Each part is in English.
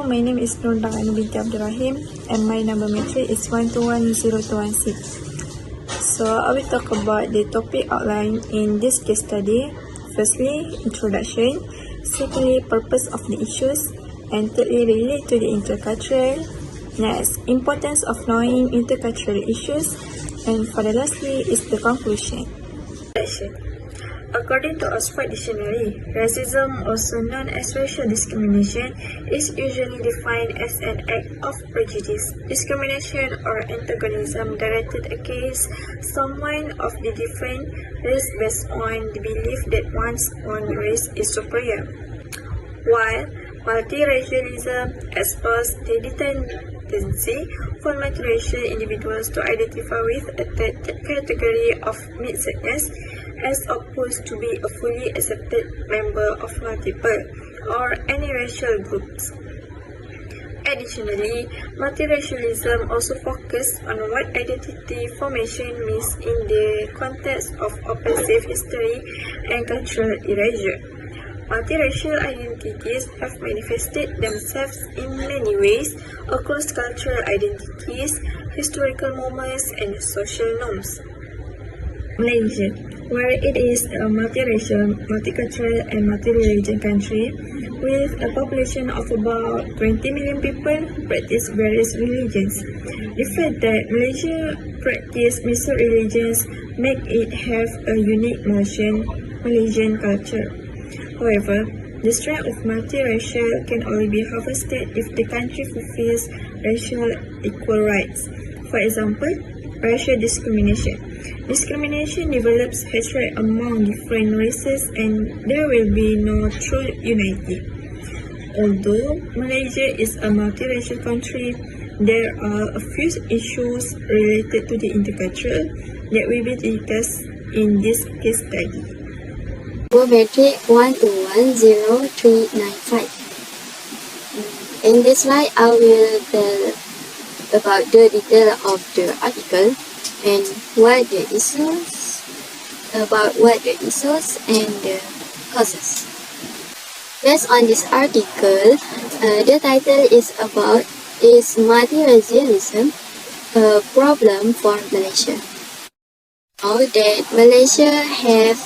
my name is Nurda Binti Abdul Rahim and my number matric is 1210216. So I will talk about the topic outlined in this case study. Firstly, introduction. Secondly, purpose of the issues. And thirdly, relate to the intercultural. Next, importance of knowing intercultural issues. And for the lastly is the conclusion. According to Oxford Dictionary, racism, also known as racial discrimination, is usually defined as an act of prejudice, discrimination, or antagonism directed against someone of the different race based on the belief that one's own race is superior. While multiracialism exposes the tendency for multiracial individuals to identify with a category of mixedness as opposed to be a fully accepted member of multiple or any racial groups. Additionally, multiracialism also focuses on what identity formation means in the context of oppressive history and cultural erasure. Multiracial identities have manifested themselves in many ways across cultural identities, historical moments, and social norms. Malaysia, where it is a multiracial, multicultural, and multi-religion country, with a population of about 20 million people, practice various religions. The fact that Malaysia practice mixed religions make it have a unique Malaysian culture. However, the strength of multiracial can only be harvested if the country fulfills racial equal rights. For example, racial discrimination. Discrimination develops hatred among different races and there will be no true unity. Although Malaysia is a multiracial country, there are a few issues related to the intercultural that will be discussed in this case study. Metric 1210395. In this slide, I will tell about the detail of the article and what the issues and the causes. Based on this article, the title is multiracialism a problem for Malaysia? Now that Malaysia has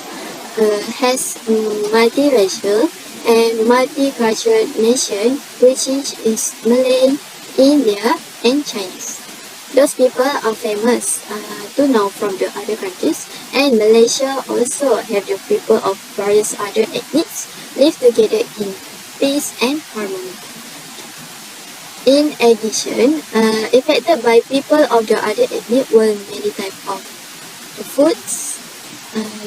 multiracial and multicultural nation, which is Malay, India, and Chinese. Those people are famous to know from the other countries, and Malaysia also have the people of various other ethnics live together in peace and harmony. In addition, affected by people of the other ethnic were many types of foods,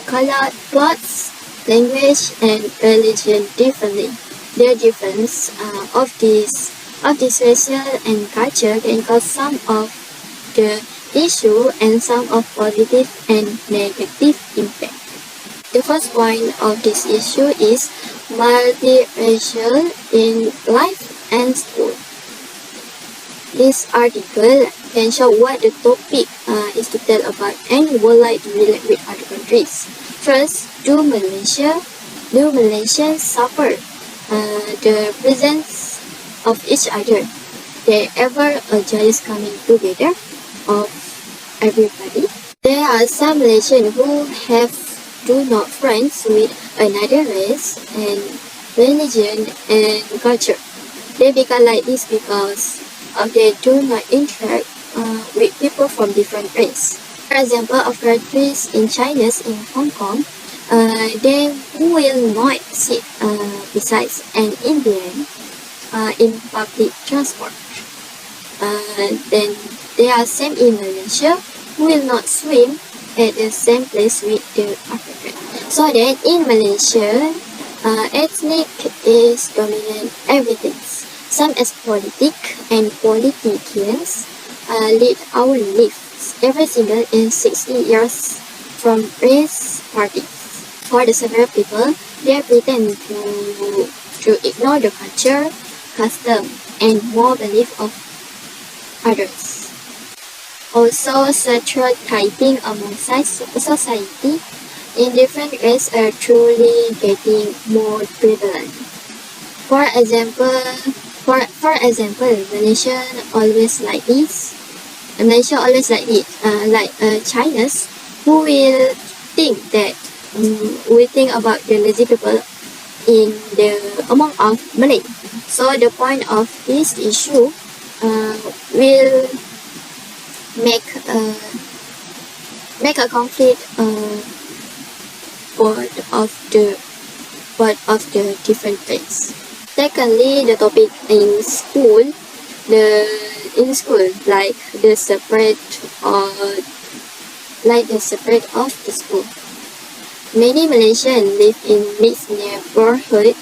color, clothes, language, and religion differently. The difference of this racial and culture can cause some of the issue and some of positive and negative impact. The first point of this issue is multiracial in life and school. This article can show what the topic is to tell about and would like to relate with other countries. First, do Malaysians suffer the presence of each other? There ever a jealous coming together of everybody? There are some Malaysians who do not friends with another race and religion and culture. They become like this because they do not interact with people from different race. For example, of countries in China, in Hong Kong, they will not sit beside an Indian in public transport. Then there are same in Malaysia who will not swim at the same place with the African. So that in Malaysia, ethnic is dominant everything. Some as and politicians lead our lives every single in 60 years from race parties. For the several people, they pretend to ignore the culture, custom, and moral belief of others. Also, stereotyping among society in different races are truly getting more prevalent. For example, For example, Malaysia always like it, Chinese, who will think that we think about the lazy people in the among of Malay. So the point of this issue will make make a conflict both of the different place. Secondly, the topic in school, like the separate of the school. Many Malaysians live in mixed neighborhoods,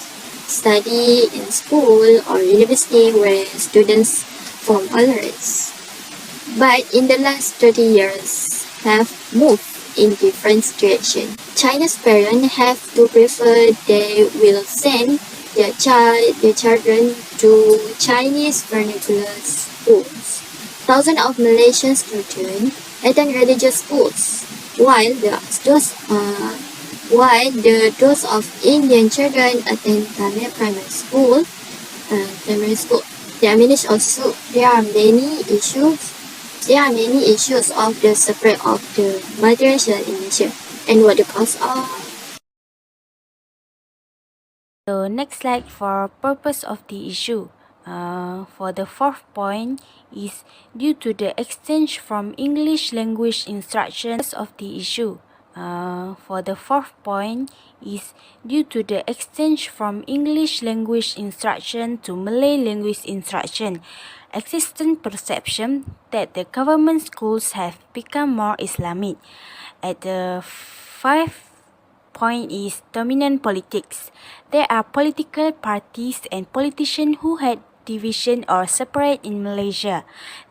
study in school or university where students from all races. But in the last 30 years have moved in different directions. Chinese parents have to prefer they will send their children to Chinese vernacular schools. Thousands of Malaysian students attend religious schools, while those of Indian children attend Tamil primary school. There are many issues of the spread of the multiracial in Asia and what the cause are. So next slide for purpose of the issue. For the fourth point is due to the exchange from English language instructions of the issue. For the fourth point is due to the exchange from English language instruction to Malay language instruction. Existing perception that the government schools have become more Islamic. At the fifth point is dominant politics. There are political parties and politicians who had division or separate in Malaysia.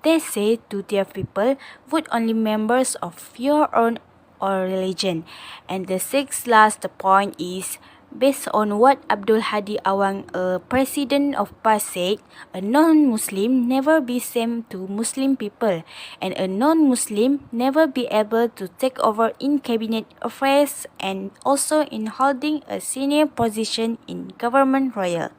They say to their people, vote only members of your own or religion. And the sixth last point is based on what Abdul Hadi Awang, a president of PAS, said, a non-Muslim never be same to Muslim people, and a non-Muslim never be able to take over in cabinet affairs and also in holding a senior position in government royal.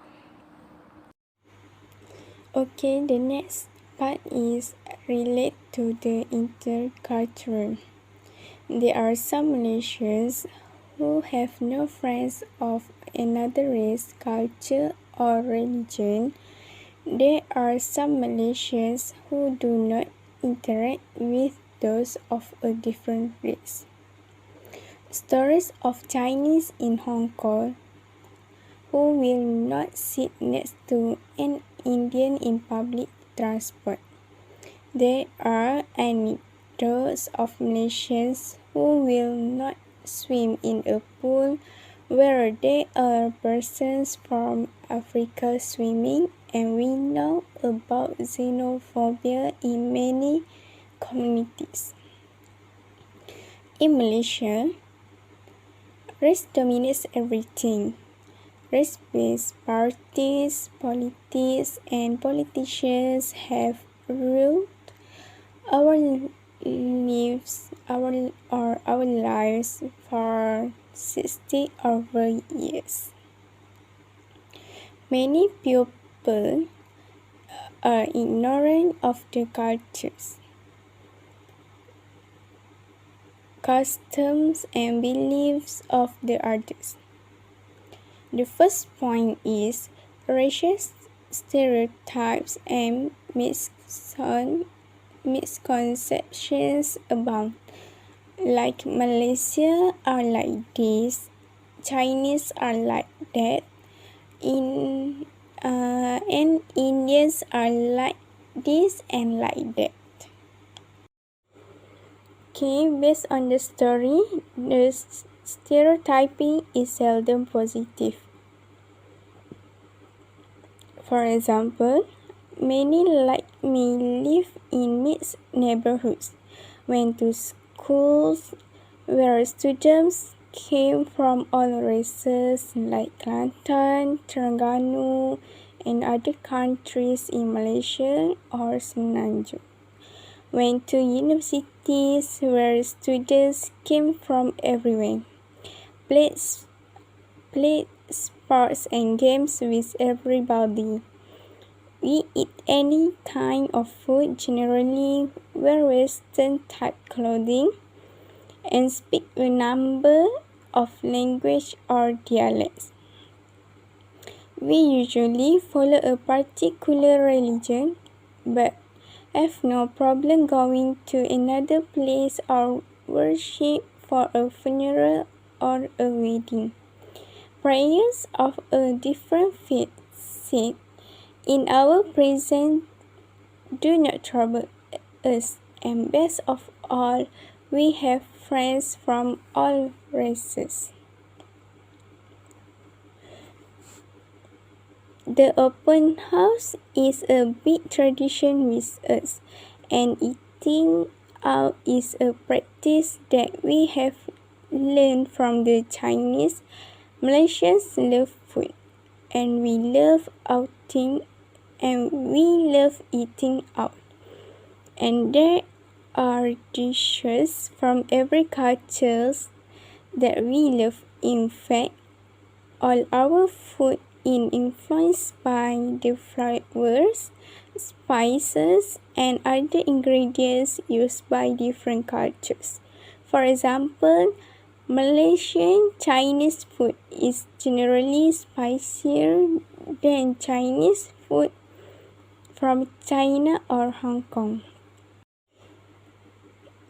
Okay, the next part is related to the intercultural. There are some Malaysians who have no friends of another race, culture, or religion. There are some Malaysians who do not interact with those of a different race. Stories of Chinese in Hong Kong who will not sit next to an Indian in public transport. There are anecdotes of Malaysians who will not swim in a pool where there are persons from Africa swimming, and we know about xenophobia in many communities. In Malaysia, race dominates everything. Race-based parties, politics, and politicians have ruled our lives for 60 over years. Many people are ignorant of the cultures, customs, and beliefs of the others. The first point is racial stereotypes and misconceptions abound. Like Malaysia are like this, Chinese are like that, and Indians are like this and like that. Okay, based on the story, the stereotyping is seldom positive. For example, many like me live in mixed neighborhoods, went to schools where students came from all races like Kelantan, Terengganu, and other countries in Malaysia or Semenanjung. Went to universities where students came from everywhere. Played sports and games with everybody. We eat any kind of food, generally wear Western type clothing, and speak a number of languages or dialects. We usually follow a particular religion, but have no problem going to another place or worship for a funeral or a wedding. Prayers of a different faith said, in our present, do not trouble us, and best of all, we have friends from all races. The open house is a big tradition with us, and eating out is a practice that we have learned from the Chinese. Malaysians love food, and we love outing, and we love eating out. And there are dishes from every culture that we love. In fact, all our food is influenced by the flavors, spices, and other ingredients used by different cultures. For example, Malaysian Chinese food is generally spicier than Chinese food from China or Hong Kong.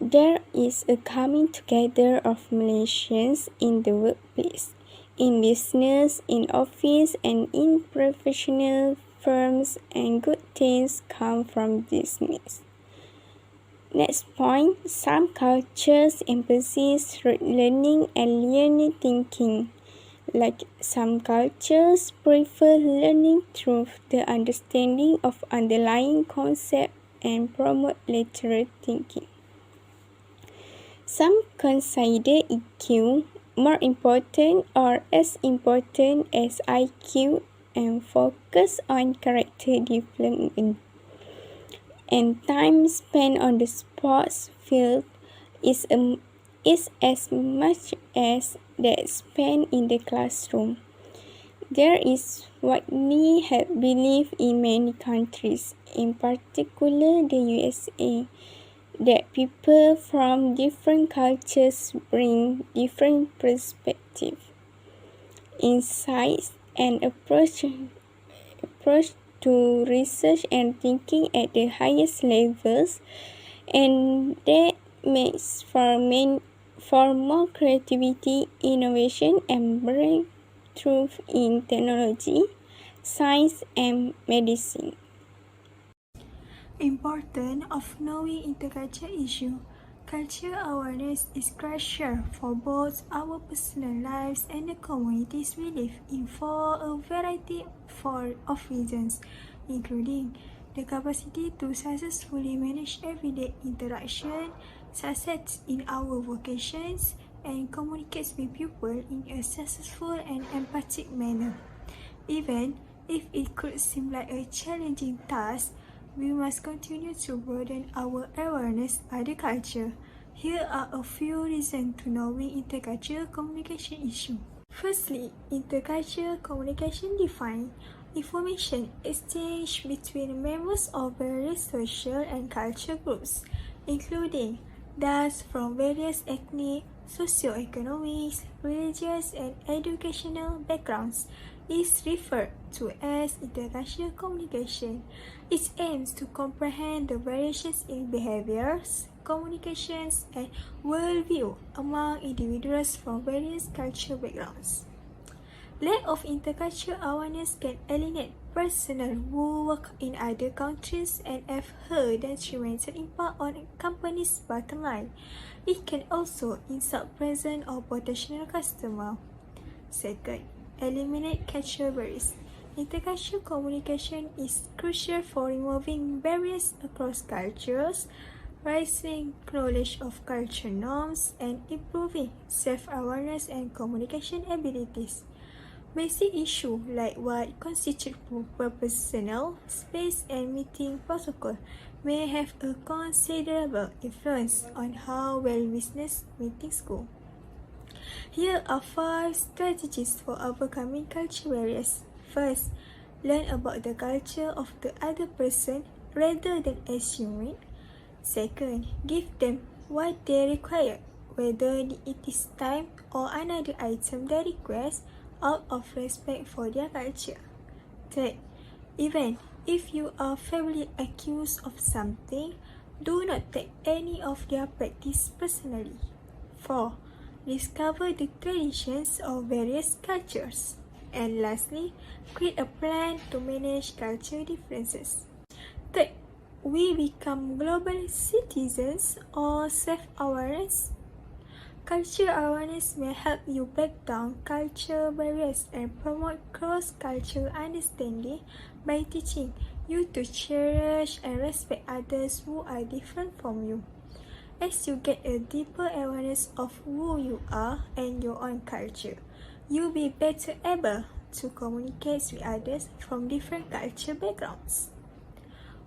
There is a coming together of Malaysians in the workplace, in business, in office, and in professional firms, and good things come from this mix. Next point, some cultures emphasize learning and linear thinking. Like some cultures prefer learning through the understanding of underlying concepts and promote lateral thinking. Some consider EQ more important or as important as IQ and focus on character development. And time spent on the sports field is as much as that spent in the classroom. There is widely held belief in many countries, in particular the USA, that people from different cultures bring different perspectives, insights, and approach to research and thinking at the highest levels, and that makes for more creativity, innovation, and breakthrough in technology, science, and medicine. Importance of knowing intercultural issue. Cultural awareness is crucial for both our personal lives and the communities we live in for a variety of reasons, including the capacity to successfully manage everyday interaction, success in our vocations, and communicate with people in a successful and empathic manner. Even if it could seem like a challenging task, we must continue to broaden our awareness of the culture. Here are a few reasons to knowing intercultural communication issue. Firstly, intercultural communication defines information exchange between members of various social and cultural groups, including those from various ethnic, socio-economic, religious, and educational backgrounds, is referred to as intercultural communication. It aims to comprehend the variations in behaviors, communications, and worldview among individuals from various cultural backgrounds. Lack of intercultural awareness can alienate personnel who work in other countries and have a detrimental impact on a company's bottom line. It can also insult present or potential customers. Second, eliminate cultural barriers. Intercultural communication is crucial for removing barriers across cultures, raising knowledge of cultural norms, and improving self-awareness and communication abilities. Basic issues like what constitutes personal space and meeting protocol may have a considerable influence on how well business meetings go. Here are 5 strategies for overcoming cultural barriers. First, Learn about the culture of the other person rather than assuming. Second, give them what they require, whether it is time or another item they request out of respect for their culture. Third, even if you are falsely accused of something, do not take any of their practice personally. 4. Discover the traditions of various cultures. And lastly, create a plan to manage culture differences. Third, we become global citizens or self-awareness. Culture awareness may help you break down culture barriers and promote cross-cultural understanding by teaching you to cherish and respect others who are different from you. As you get a deeper awareness of who you are and your own culture, you'll be better able to communicate with others from different culture backgrounds.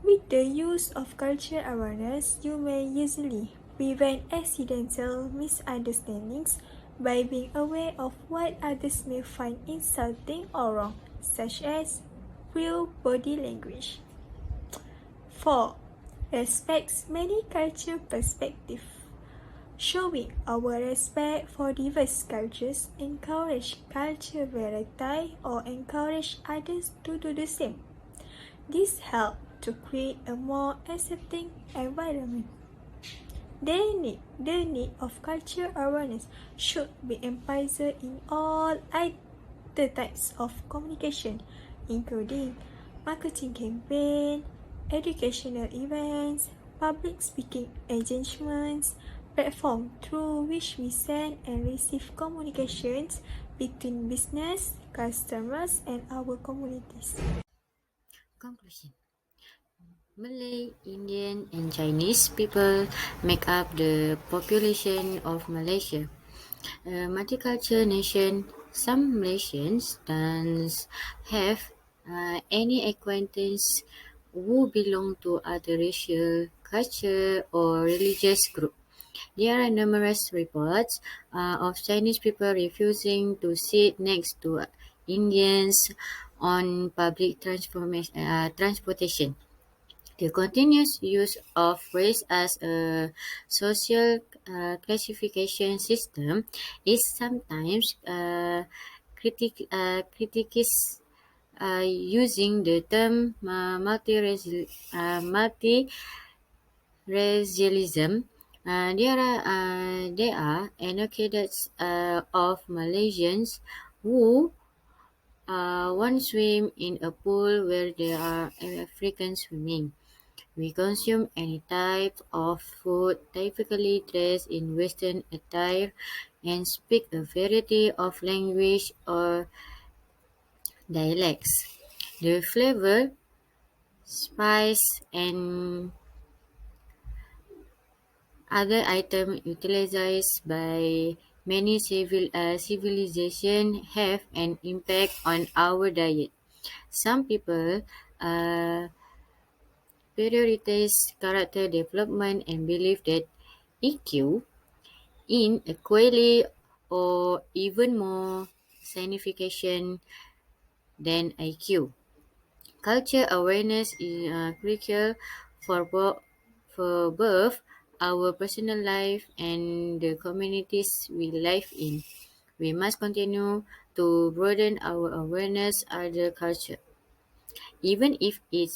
With the use of cultural awareness, you may easily prevent accidental misunderstandings by being aware of what others may find insulting or wrong, such as real body language. 4. Respects many culture perspectives. Showing our respect for diverse cultures encourage culture variety or encourage others to do the same. This helps to create a more accepting environment. The need of cultural awareness should be emphasized in all other types of communication, including marketing campaign, educational events, public speaking engagements, platform through which we send and receive communications between business, customers, and our communities. Conclusion. Malay, Indian, and Chinese people make up the population of Malaysia. A multicultural nation, some Malaysians don't have any acquaintance who belong to other racial, culture, or religious group. There are numerous reports of Chinese people refusing to sit next to Indians on public transportation. The continuous use of race as a social classification system is sometimes criticized using the term multiracialism. There are anecdotes of Malaysians who once swim in a pool where there are Africans swimming. We consume any type of food, typically dressed in Western attire, and speak a variety of language or dialects. The flavor, spice, and other items utilized by many civilizations have an impact on our diet. Some people uh, prioritize character development and believe that EQ inequality or even more signification than IQ. Culture awareness is crucial for both our personal life and the communities we live in. We must continue to broaden our awareness of other culture, even if it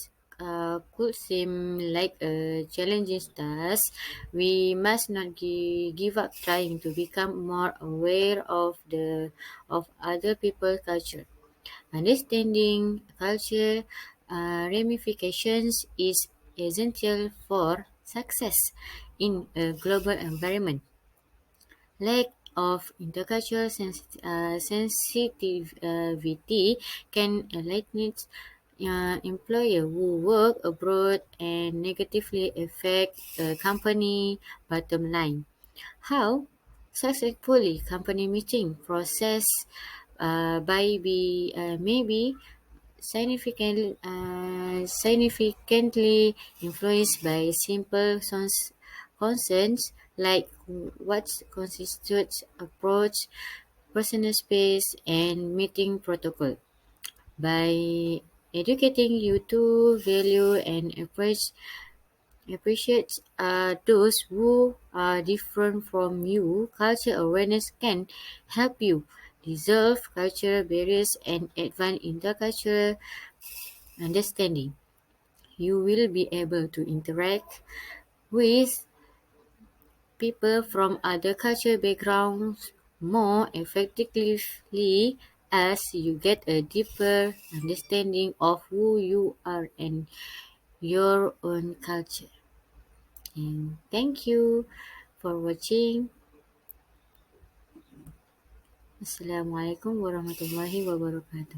could seem like a challenging task. We must not give up trying to become more aware of other people's culture. Understanding culture ramifications is essential for success in a global environment. Lack of intercultural sensitivity can alienate employers who work abroad and negatively affect a company bottom line. How successfully company meeting process may be significantly influenced by simple concerns like what constitutes approach, personal space, and meeting protocol. By educating you to value and appreciate those who are different from you. Culture awareness can help you dissolve cultural barriers and advance intercultural understanding. You will be able to interact with people from other cultural backgrounds more effectively as you get a deeper understanding of who you are and your own culture. And thank you for watching. Assalamualaikum warahmatullahi wabarakatuh.